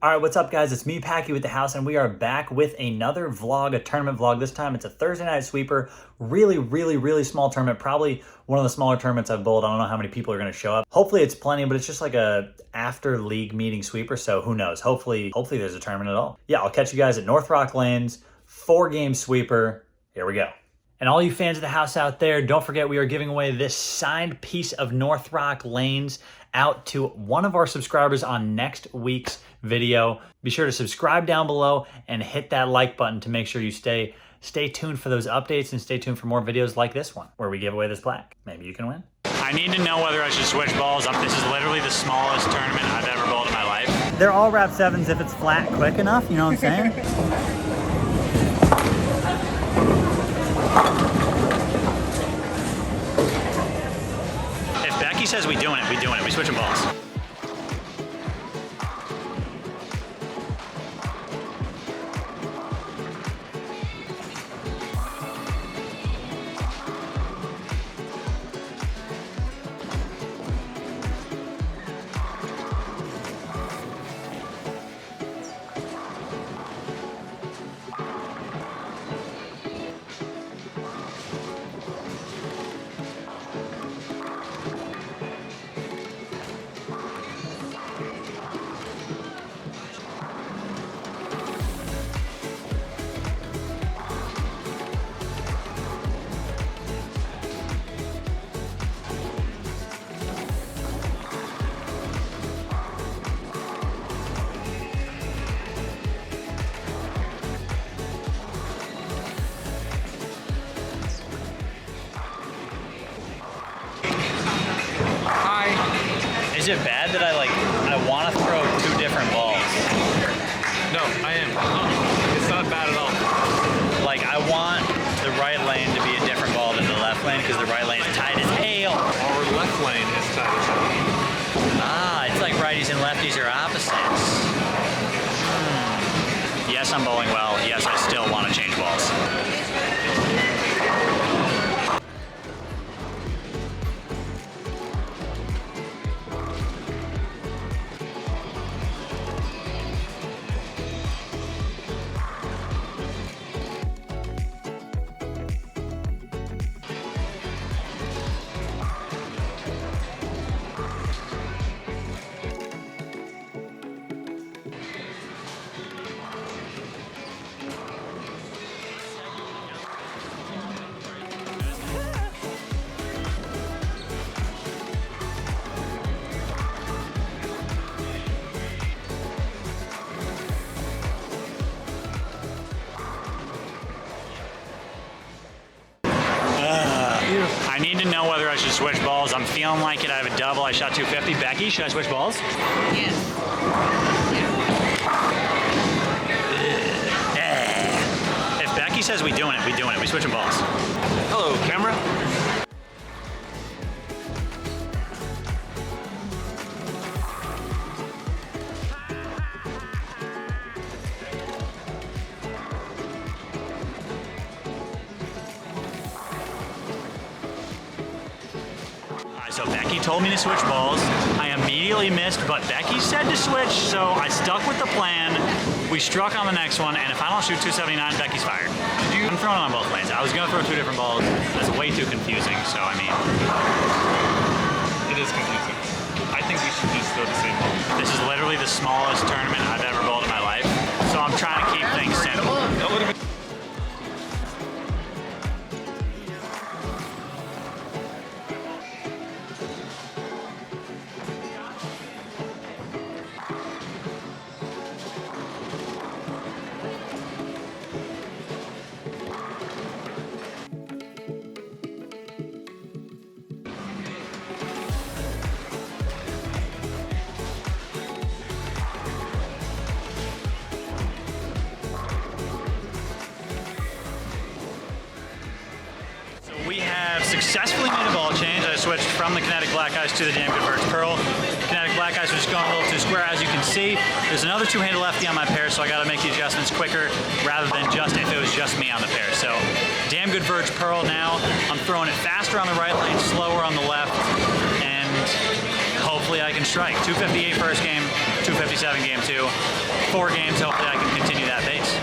All right, what's up, guys? It's me, Packy, with the house, and we are back with another vlog, a tournament vlog. This time it's a Thursday night sweeper. Really small tournament. Probably one of the smaller tournaments I've bowled. I don't know how many people are going to show up. Hopefully it's plenty, but it's just like a after league meeting sweeper, so who knows? Hopefully there's a tournament at all. Yeah, I'll catch you guys at North Rock Lanes, 4-game sweeper. Here we go. And all you fans of the house out there, don't forget we are giving away this signed piece of North Rock Lanes out to one of our subscribers on next week's video. Be sure to subscribe down below and hit that like button to make sure you stay tuned for those updates and stay tuned for more videos like this one where we give away this plaque. Maybe you can win. I need to know whether I should switch balls up. This is literally the smallest tournament I've ever bowled in my life. They're all wrap sevens if it's flat quick enough, you know what I'm saying? If Becky says we doing it, we doing it. We switching balls. Is it bad that I want to throw 2 different balls? No, I am. It's not bad at all. Like, I want the right lane to be a different ball than the left lane because the right lane is tight as hell. Our left lane is tight as hell. Ah, it's like righties and lefties are opposites. Yes, I'm bowling well. Yes, I still want to change balls. I need to know whether I should switch balls. I'm feeling like it. I have a double. I shot 250. Becky, should I switch balls? Yes. Yeah. If Becky says we doing it, we doing it. We switching balls. Hello, camera. So Becky told me to switch balls. I immediately missed, but Becky said to switch, so I stuck with the plan. We struck on the next one, and if I don't shoot 279, Becky's fired. I'm throwing on both lanes. I was gonna throw 2 different balls. That's way too confusing, so I mean. It is confusing. I think we should just throw the same ball. This is literally the smallest tournament I've ever bowled in my life, so I'm trying to keep things simple. That would have been. We have successfully made a ball change. I switched from the Kinetic Black Ice to the Damn Good Verge Pearl. Kinetic Black Ice was just going a little too square, as you can see. There's another two-handed lefty on my pair, so I got to make the adjustments quicker rather than just if it was just me on the pair. So Damn Good Verge Pearl now. I'm throwing it faster on the right lane, slower on the left, and hopefully I can strike. 258 first game, 257 game 2. 4 games, hopefully I can continue that pace.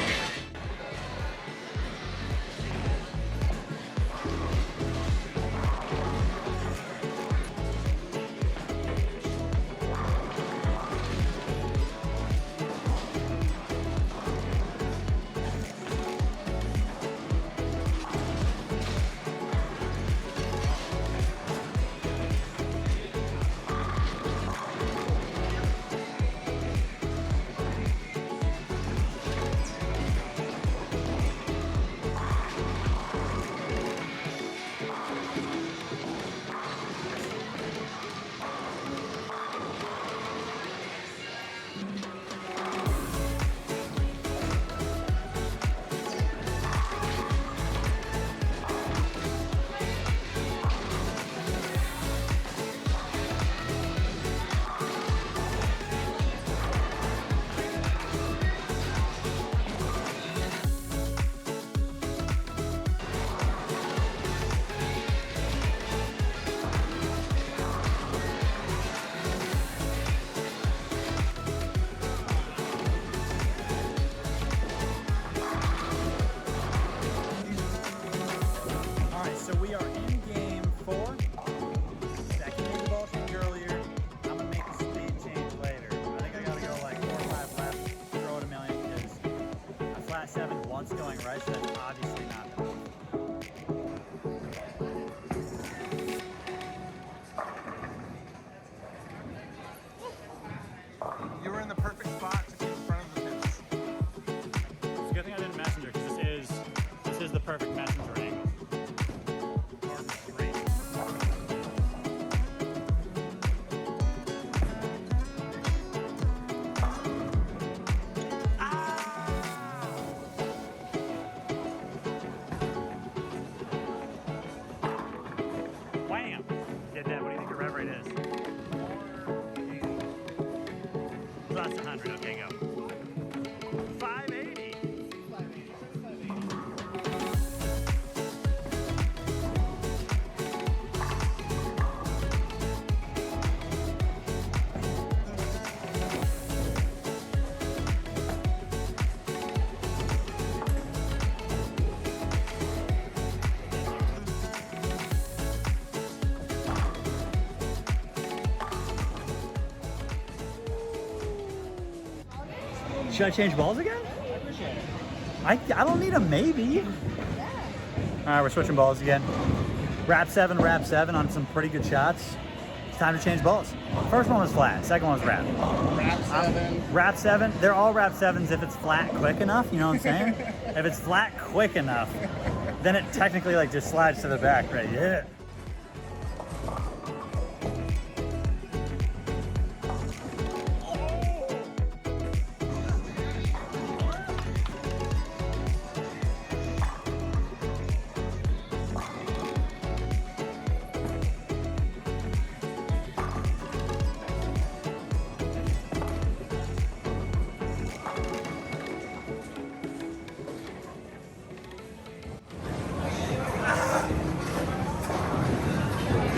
Going right, so that's obviously not enough. You were in the perfect spot to be in front of the pins. It's a good thing I didn't messenger, because this is the perfect messenger angle. That's 100. Okay, go. 580. Should I change balls again? I appreciate it. I don't need a maybe. All right, we're switching balls again. Wrap 7 on some pretty good shots. It's time to change balls. First one was flat, second one was wrap. Wrap 7. Wrap 7, they're all wrap 7s if it's flat quick enough, you know what I'm saying? If it's flat quick enough, then it technically like just slides to the back, right? Yeah.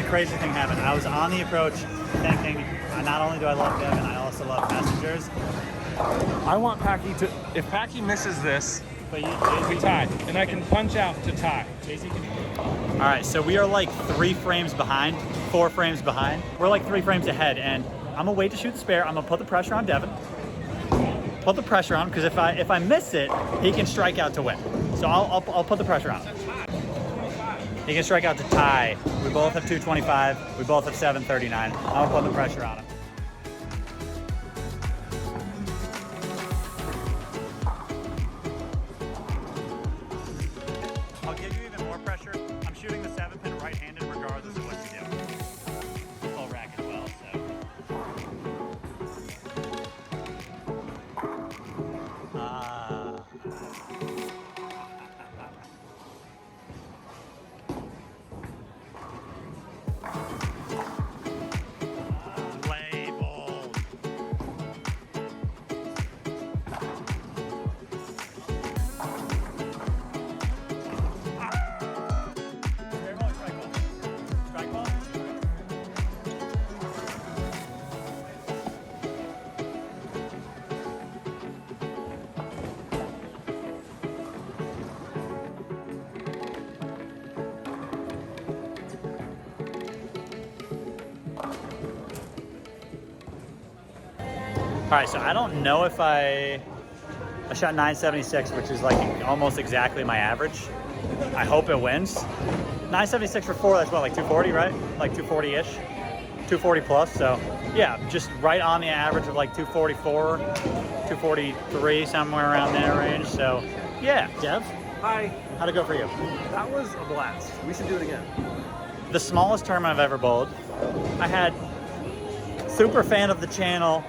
Crazy thing happened. I was on the approach thinking, not only do I love Devin, I also love messengers. I want Packy to. If Packy misses this, But we tie, and I can punch out to tie. All right, so we are like 3 frames behind, 4 frames behind. We're like 3 frames ahead, and I'm gonna wait to shoot the spare. I'm gonna put the pressure on Devin. Put the pressure on, because if I miss it, he can strike out to win. So I'll put the pressure on him. He can strike out to tie. We both have 225. We both have 739. I'll put the pressure on him. I'll give you even more pressure. I'm shooting the 7-pin right-handed regardless of what you do. Full rack as well, so. Lay All right, so I don't know if I shot 976, which is like almost exactly my average. I hope it wins. 976 for 4, that's what, like 240, right? Like 240-ish, 240 plus. So yeah, just right on the average of like 244, 243, somewhere around that range. So yeah, Dev, Hi, how'd it go for you? that was a blast. We should do it again. The smallest tournament I've ever bowled. I had super fan of the channel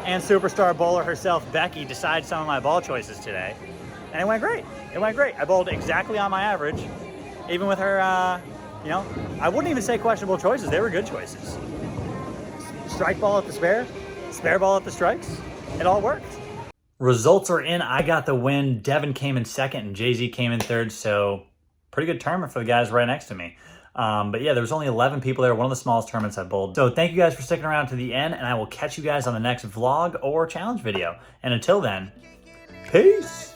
and superstar bowler herself, Becky, decide some of my ball choices today. And it went great. It went great. I bowled exactly on my average, even with her, you know, I wouldn't even say questionable choices. They were good choices. Strike ball at the spare ball at the strikes. It all worked. Results are in. I got the win. Devin came in second and Jay-Z came in third. So pretty good tournament for the guys right next to me. But yeah, there was only 11 people there, one of the smallest tournaments I've bowled. So thank you guys for sticking around to the end, and I will catch you guys on the next vlog or challenge video. And until then, peace!